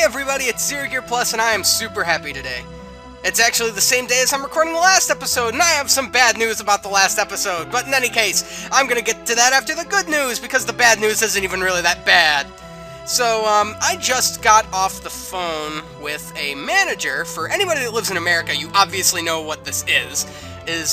everybody, it's Zero Gear Plus, and I am super happy today. It's actually the same day as I'm recording the last episode, and I have some bad news about the last episode, but in any case, I'm gonna get to that after the good news, because the bad news isn't even really that bad. So, I just got off the phone with a manager. For anybody that lives in America, you obviously know what this is,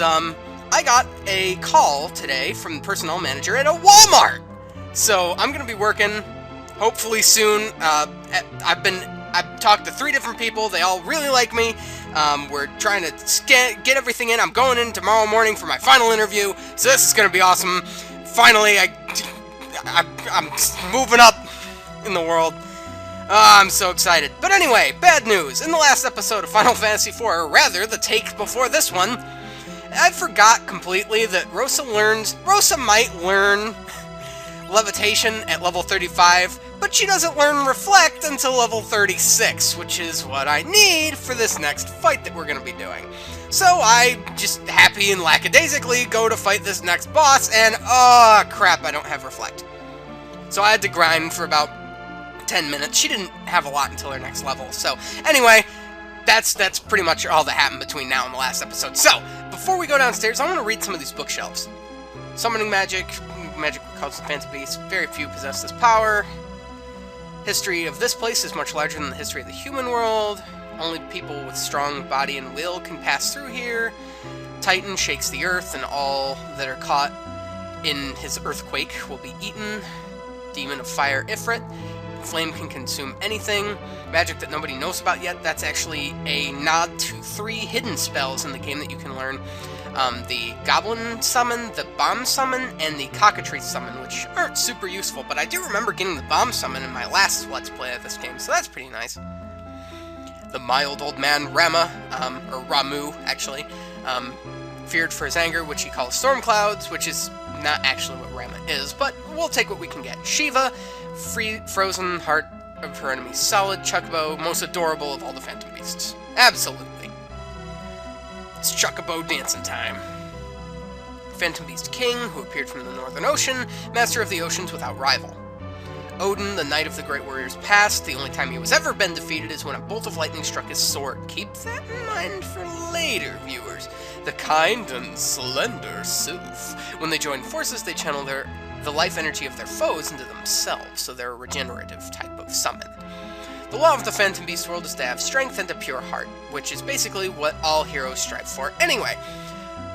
I got a call today from the personnel manager at a Walmart! So, I'm gonna be working, hopefully soon. I've talked to 3 different people, they all really like me. We're trying to get everything in. I'm going in tomorrow morning for my final interview, so this is gonna be awesome. Finally, I'm moving up in the world. I'm so excited. But anyway, bad news. In the last episode of Final Fantasy IV, or rather, the take before this one, I forgot completely that Rosa might learn levitation at level 35, but she doesn't learn reflect until level 36, which is what I need for this next fight that we're going to be doing. So I just happy and lackadaisically go to fight this next boss, and oh crap, I don't have reflect. So I had to grind for about 10 minutes. She didn't have a lot until her next level. So anyway, that's pretty much all that happened between now and the last episode. So before we go downstairs, I want to read some of these bookshelves. Summoning magic causes the Phantom Beast. Very few possess this power. History of this place is much larger than the history of the human world. Only people with strong body and will can pass through here. Titan shakes the earth, and all that are caught in his earthquake will be eaten. Demon of Fire Ifrit. Flame can consume anything. Magic that nobody knows about yet. That's actually a nod to 3 hidden spells in the game that you can learn. The Goblin Summon, the Bomb Summon, and the Cockatrice Summon, which aren't super useful, but I do remember getting the Bomb Summon in my last Let's Play of this game, so that's pretty nice. The mild old man Rama, or Ramu, actually, feared for his anger, which he calls storm clouds, which is not actually what Rama is, but we'll take what we can get. Shiva, frozen heart of her enemy, solid Chocobo, most adorable of all the Phantom Beasts. Absolutely. It's Chocobo dancing time. Phantom Beast King, who appeared from the Northern Ocean, master of the oceans without rival. Odin, the knight of the great warrior's past. The only time he was ever been defeated is when a bolt of lightning struck his sword. Keep that in mind for later viewers. The kind and slender Sylph. When they join forces, they channel the life energy of their foes into themselves, so they're a regenerative type of summon. The law of the Phantom Beast world is to have strength and a pure heart, which is basically what all heroes strive for. Anyway,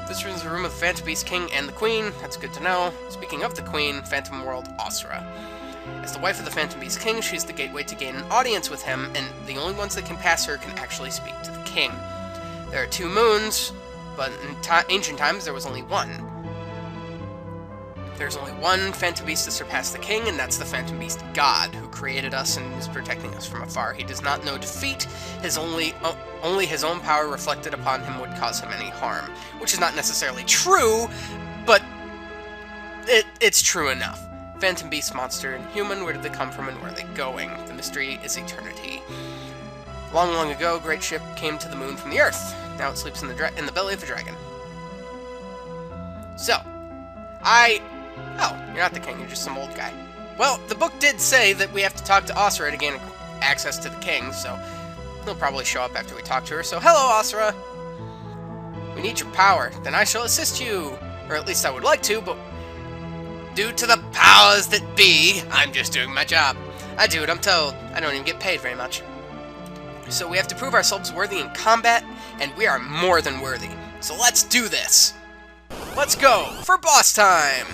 this room is the room of the Phantom Beast King and the Queen. That's good to know. Speaking of the Queen, Phantom World Asura. As the wife of the Phantom Beast King, she's the gateway to gain an audience with him, and the only ones that can pass her can actually speak to the King. There are 2 moons, but in ancient times there was only one. There's only one Phantom Beast to surpass the King, and that's the Phantom Beast God, who created us and is protecting us from afar. He does not know defeat. Only his own power reflected upon him would cause him any harm. Which is not necessarily true, but it's true enough. Phantom Beast, monster, and human, where did they come from and where are they going? The mystery is eternity. Long, long ago, a great ship came to the moon from the Earth. Now it sleeps in the belly of a dragon. So, oh, you're not the king, you're just some old guy. Well, the book did say that we have to talk to Asura to gain access to the king, so he'll probably show up after we talk to her. So, hello, Asura! We need your power. Then I shall assist you. Or at least I would like to, but due to the powers that be, I'm just doing my job. I do what I'm told. I don't even get paid very much. So we have to prove ourselves worthy in combat, and we are more than worthy. So let's do this! Let's go for boss time!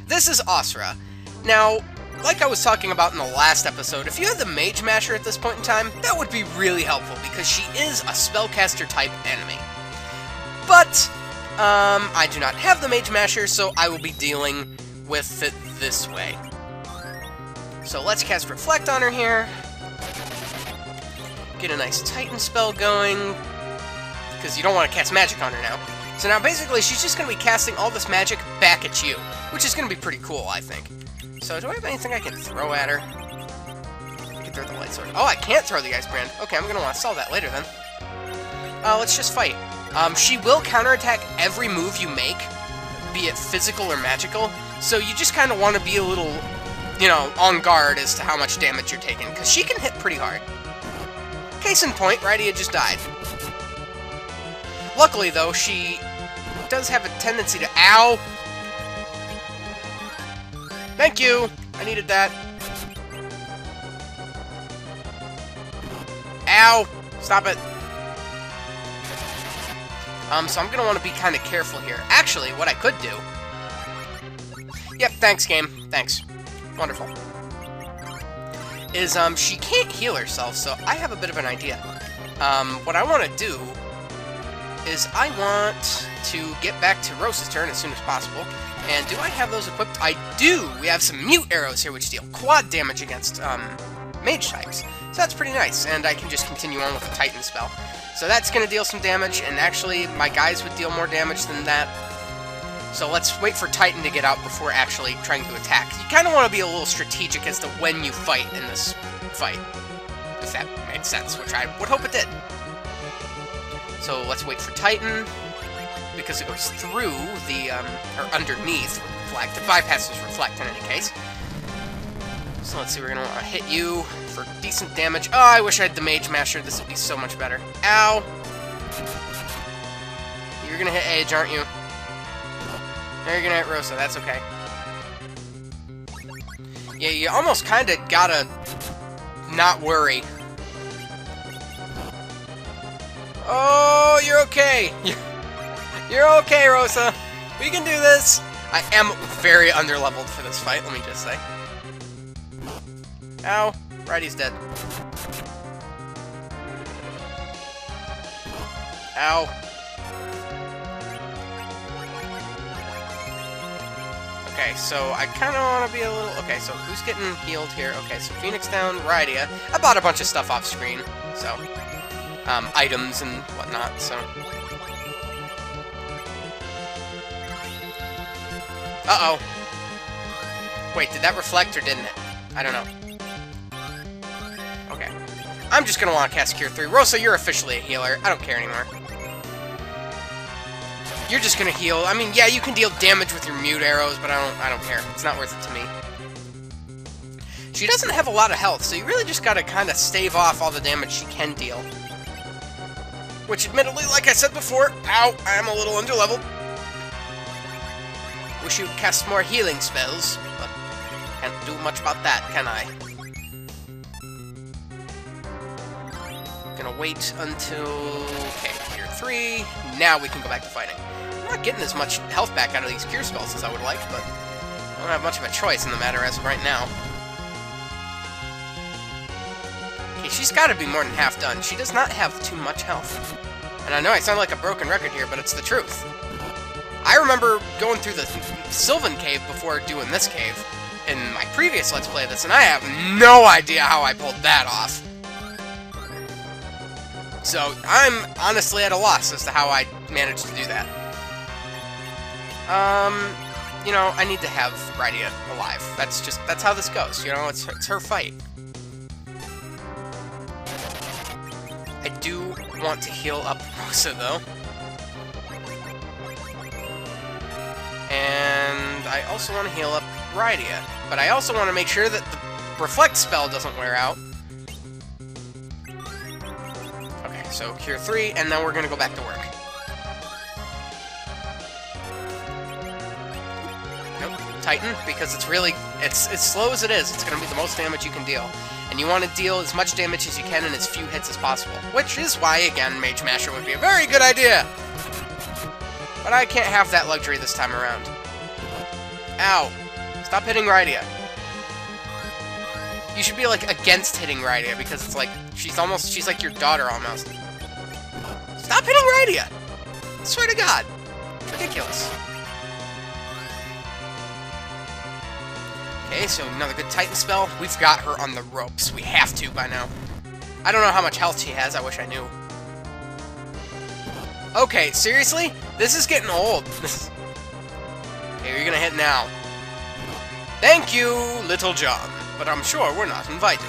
This is Asura. Now, like I was talking about in the last episode, if you had the Mage Masher at this point in time, that would be really helpful, because she is a spellcaster-type enemy. But, I do not have the Mage Masher, so I will be dealing with it this way. So let's cast Reflect on her here. Get a nice Titan spell going, because you don't want to cast magic on her now. So now basically she's just going to be casting all this magic back at you, which is going to be pretty cool, I think. So do I have anything I can throw at her? I can throw the light sword. Oh, I can't throw the ice brand. Okay, I'm going to want to solve that later then. Let's just fight. She will counterattack every move you make, be it physical or magical, so you just kind of want to be a little, you know, on guard as to how much damage you're taking, because she can hit pretty hard. Case in point, Rydia just died. Luckily, though, she does have a tendency to... Ow! Thank you! I needed that. Ow! Stop it. So I'm gonna want to be kind of careful here. Actually, what I could do... Yep, thanks, game. Thanks. Wonderful. Is, she can't heal herself, so I have a bit of an idea. What I want to do is I want to get back to Rosa's turn as soon as possible. And do I have those equipped? I do! We have some mute arrows here, which deal quad damage against, mage types. So that's pretty nice, and I can just continue on with the Titan spell. So that's going to deal some damage, and actually, my guys would deal more damage than that. So let's wait for Titan to get out before actually trying to attack. You kind of want to be a little strategic as to when you fight in this fight. If that made sense, which I would hope it did. So let's wait for Titan, because it goes through the, or underneath Reflect. It bypasses Reflect in any case. So let's see, we're going to want to hit you for decent damage. Oh, I wish I had the Mage Masher. This would be so much better. Ow! You're going to hit Age, aren't you? No, you're going to hit Rosa. That's okay. Yeah, you almost kind of gotta not worry. Oh, you're okay. You're okay, Rosa. We can do this. I am very underleveled for this fight, let me just say. Ow. Righty's dead. Ow. Okay, so I kind of want to be a little... Okay, so who's getting healed here? Okay, so Phoenix down, Rydia. I bought a bunch of stuff off screen, so... items and whatnot, so... Uh-oh. Wait, did that reflect or didn't it? I don't know. Okay. I'm just gonna want to cast Cure 3. Rosa, you're officially a healer. I don't care anymore. You're just gonna heal. I mean, yeah, you can deal damage with your mute arrows, but I don't care. It's not worth it to me. She doesn't have a lot of health, so you really just gotta kind of stave off all the damage she can deal. Which, admittedly, like I said before, ow, I am a little underleveled. Wish you'd cast more healing spells, but can't do much about that, can I? Gonna wait until... Okay, Cure 3. Now we can go back to fighting. I'm not getting as much health back out of these Cure spells as I would like, but I don't have much of a choice in the matter as of right now. Okay, she's gotta be more than half done. She does not have too much health. And I know I sound like a broken record here, but it's the truth. I remember going through the Sylvan Cave before doing this cave in my previous Let's Play this, and I have no idea how I pulled that off. So, I'm honestly at a loss as to how I managed to do that. You know, I need to have Rydia alive. That's how this goes, you know, it's her fight. I do want to heal up Rosa, though. And I also want to heal up Rydia. But I also want to make sure that the Reflect spell doesn't wear out. Okay, so Cure 3, and then we're going to go back to work. Nope, Titan, because it's really... It's as slow as it is, it's going to be the most damage you can deal. And you want to deal as much damage as you can in as few hits as possible. Which is why, again, Mage Masher would be a very good idea! But I can't have that luxury this time around. Ow. Stop hitting Rydia. You should be, like, against hitting Rydia, because it's like, she's like your daughter, almost. Stop hitting Rydia! I swear to God. It's ridiculous. Okay, so another good Titan spell. We've got her on the ropes. We have to by now. I don't know how much health she has. I wish I knew. Okay, seriously? This is getting old. Okay, you're gonna hit now. Thank you, Little John. But I'm sure we're not invited.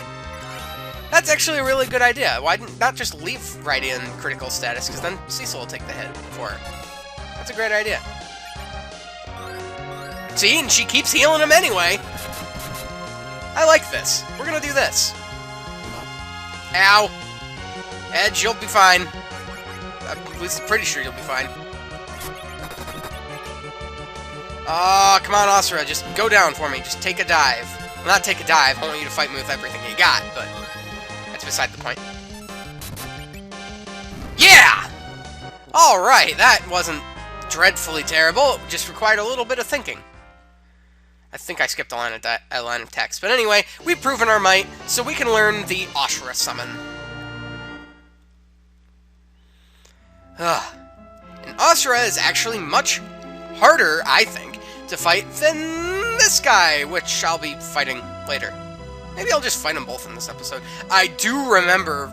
That's actually a really good idea. Why not just leave Rydia in critical status, because then Cecil will take the hit for her. That's a great idea. See, and she keeps healing him anyway. I like this. We're gonna do this. Ow. Edge, you'll be fine. At least I'm pretty sure you'll be fine. Oh, come on, Asura, just go down for me. Just take a dive. Well, not take a dive, I want you to fight me with everything you got, but that's beside the point. Yeah! Alright, that wasn't dreadfully terrible. It just required a little bit of thinking. I think I skipped a line of text. But anyway, we've proven our might, so we can learn the Ashura summon. And Asura is actually much harder, I think, to fight than this guy, which I'll be fighting later. Maybe I'll just fight them both in this episode. I do remember,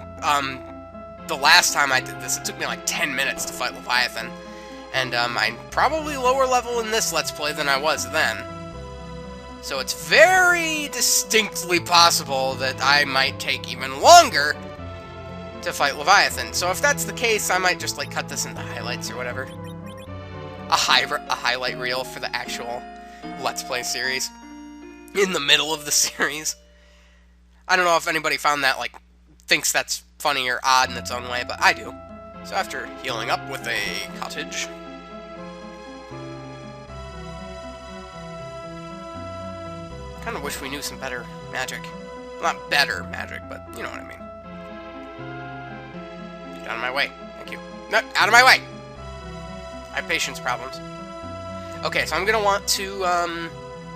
the last time I did this, it took me like 10 minutes to fight Leviathan. And, I'm probably lower level in this Let's Play than I was then. So it's very distinctly possible that I might take even longer to fight Leviathan. So if that's the case, I might just, like, cut this into highlights or whatever. A highlight reel for the actual Let's Play series. In the middle of the series. I don't know if anybody found that, like, thinks that's funny or odd in its own way, but I do. So after healing up with a cottage... kind of wish we knew some better magic. Well, not better magic, but you know what I mean. Get out of my way. Thank you. No, out of my way! I have patience problems. Okay, so I'm going to want to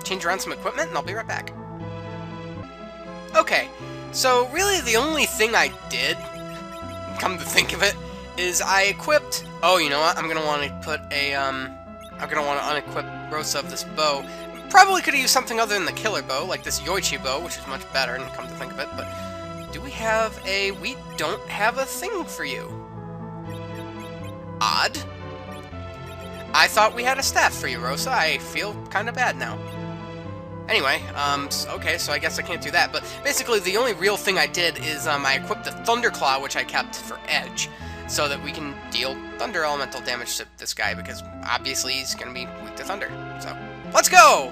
change around some equipment, and I'll be right back. Okay, so really the only thing I did, come to think of it, is I equipped... Oh, you know what? I'm going to want to put a... I'm going to want to unequip Rosa of this bow. Probably could have used something other than the killer bow, like this Yoichi bow, which is much better, and come to think of it, but do we have a... We don't have a thing for you. Odd. I thought we had a staff for you, Rosa. I feel kind of bad now. Anyway, okay, so I guess I can't do that, but basically the only real thing I did is I equipped the Thunderclaw, which I kept for Edge, so that we can deal Thunder Elemental damage to this guy, because obviously he's going to be weak to Thunder, so... Let's go!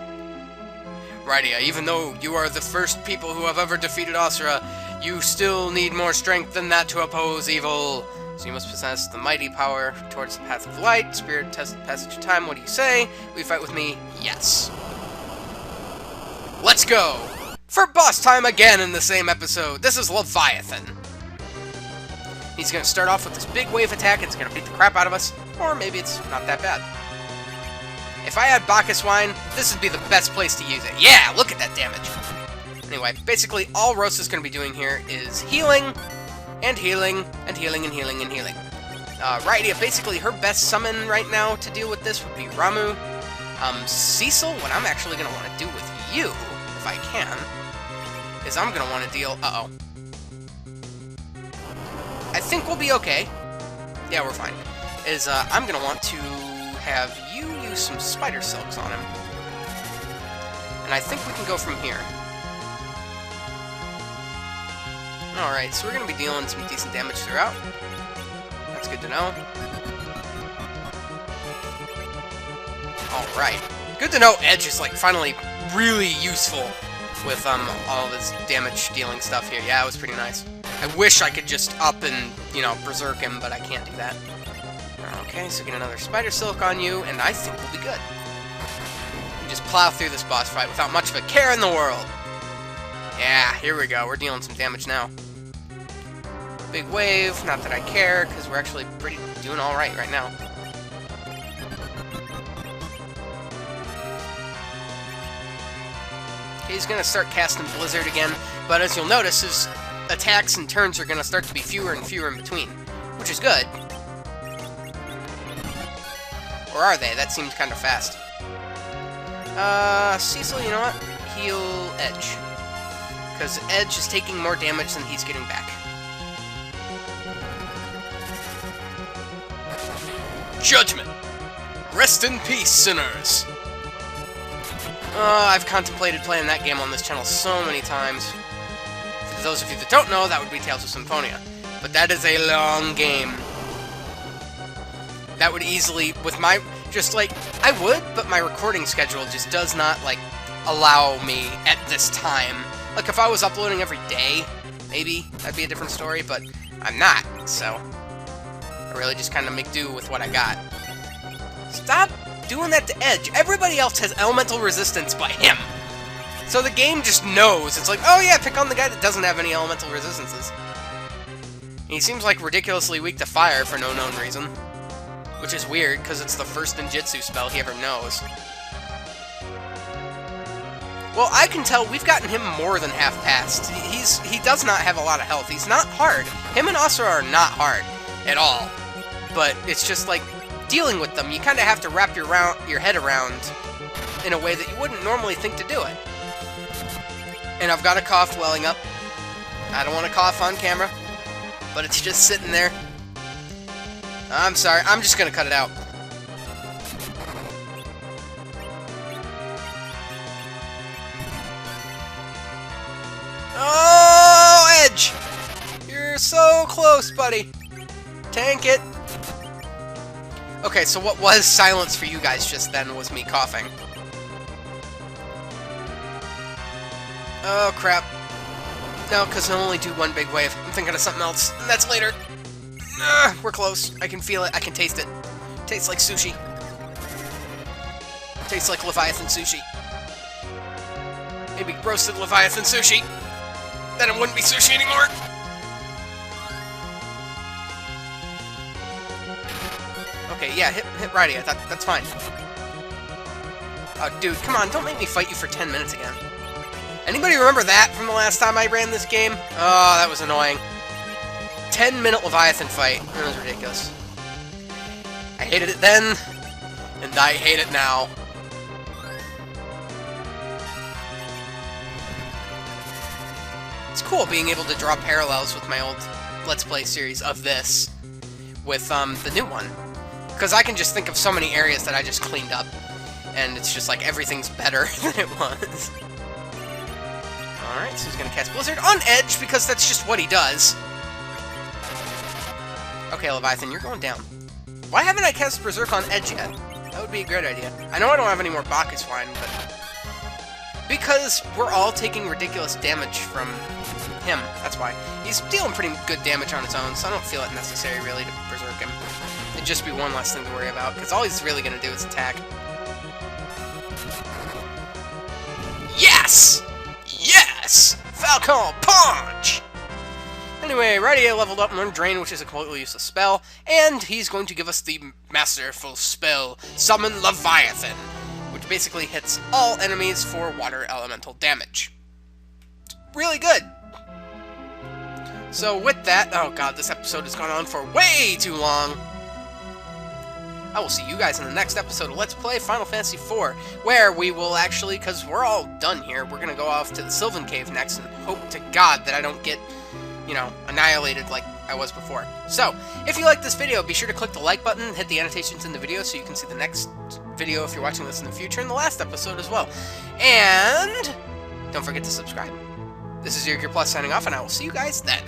Rydia, even though you are the first people who have ever defeated Asura, you still need more strength than that to oppose evil. So you must possess the mighty power towards the path of light. Spirit test the passage of time. What do you say? Will you fight with me? Yes. Let's go! For boss time again in the same episode. This is Leviathan. He's going to start off with this big wave attack. It's going to beat the crap out of us. Or maybe it's not that bad. If I had Bacchus Wine, this would be the best place to use it. Yeah, look at that damage. Anyway, basically all Rosa's going to be doing here is healing, and healing, and healing, and healing, and healing. Rydia, basically her best summon right now to deal with this would be Ramuh. Cecil, what I'm actually going to want to do with you, if I can, is I'm going to want to deal... Uh-oh. I think we'll be okay. Yeah, we're fine. I'm going to want to have you use some Spider Silks on him. And I think we can go from here. Alright, so we're going to be dealing some decent damage throughout. That's good to know. Alright. Good to know Edge is, like, finally really useful with all this damage-dealing stuff here. Yeah, it was pretty nice. I wish I could just up and, you know, berserk him, but I can't do that. Okay, so get another Spider Silk on you, and I think we'll be good. We just plow through this boss fight without much of a care in the world. Yeah, here we go. We're dealing some damage now. Big wave. Not that I care, because we're actually doing alright right now. Okay, he's going to start casting Blizzard again, but as you'll notice, his attacks and turns are going to start to be fewer and fewer in between, which is good. Or are they? That seems kind of fast. Cecil, you know what? Heal Edge. Because Edge is taking more damage than he's getting back. Judgment! Rest in peace, sinners! I've contemplated playing that game on this channel so many times. For those of you that don't know, that would be Tales of Symphonia. But that is a long game. That would easily, with my, just like, I would, but my recording schedule just does not, like, allow me at this time Like, if I was uploading every day, maybe that'd be a different story, but I'm not, so I really just kind of make do with what I got. Stop doing that to Edge. Everybody else has elemental resistance but him. So the game just knows. It's like, oh yeah, pick on the guy that doesn't have any elemental resistances. He seems like ridiculously weak to fire for no known reason. Which is weird, because it's the first ninjutsu spell he ever knows. Well, I can tell we've gotten him more than half past. He does not have a lot of health. He's not hard. Him and Asura are not hard at all. But it's just like, dealing with them, you kind of have to wrap your head around in a way that you wouldn't normally think to do it. And I've got a cough welling up. I don't want to cough on camera, but it's just sitting there. I'm sorry, I'm just going to cut it out. Oh, Edge! You're so close, buddy. Tank it. Okay, so what was silence for you guys just then was me coughing. Oh, crap. No, because he'll only do one big wave. I'm thinking of something else, and that's later. We're close. I can feel it. I can taste it. Tastes like sushi. Tastes like Leviathan sushi. Maybe roasted Leviathan sushi. Then it wouldn't be sushi anymore. Okay, yeah, hit Rydia. That's fine. Oh, dude, come on. Don't make me fight you for 10 minutes again. Anybody remember that from the last time I ran this game? Oh, that was annoying. 10-minute Leviathan fight. That was ridiculous. I hated it then, and I hate it now. It's cool being able to draw parallels with my old Let's Play series of this with the new one. Because I can just think of so many areas that I just cleaned up, and it's just like everything's better than it was. Alright, so he's going to cast Blizzard on Edge, because that's just what he does. Okay, Leviathan, you're going down. Why haven't I cast Berserk on Edge yet? That would be a great idea. I know I don't have any more Bacchus Wine, but... because we're all taking ridiculous damage from him, that's why. He's dealing pretty good damage on his own, so I don't feel it necessary, really, to Berserk him. It'd just be one less thing to worry about, because all he's really going to do is attack. Yes! Yes! Falcon Punch! Anyway, Rydia leveled up and learned Drain, which is a completely useless spell, and he's going to give us the masterful spell, Summon Leviathan, which basically hits all enemies for water elemental damage. It's really good! So with that, oh god, this episode has gone on for way too long! I will see you guys in the next episode of Let's Play Final Fantasy IV, where we will actually, because we're all done here, we're going to go off to the Sylvan Cave next and hope to God that I don't get, you know, annihilated like I was before. So, if you like this video, be sure to click the like button, hit the annotations in the video so you can see the next video if you're watching this in the future, and the last episode as well. And don't forget to subscribe. This is Gear Plus signing off, and I will see you guys then.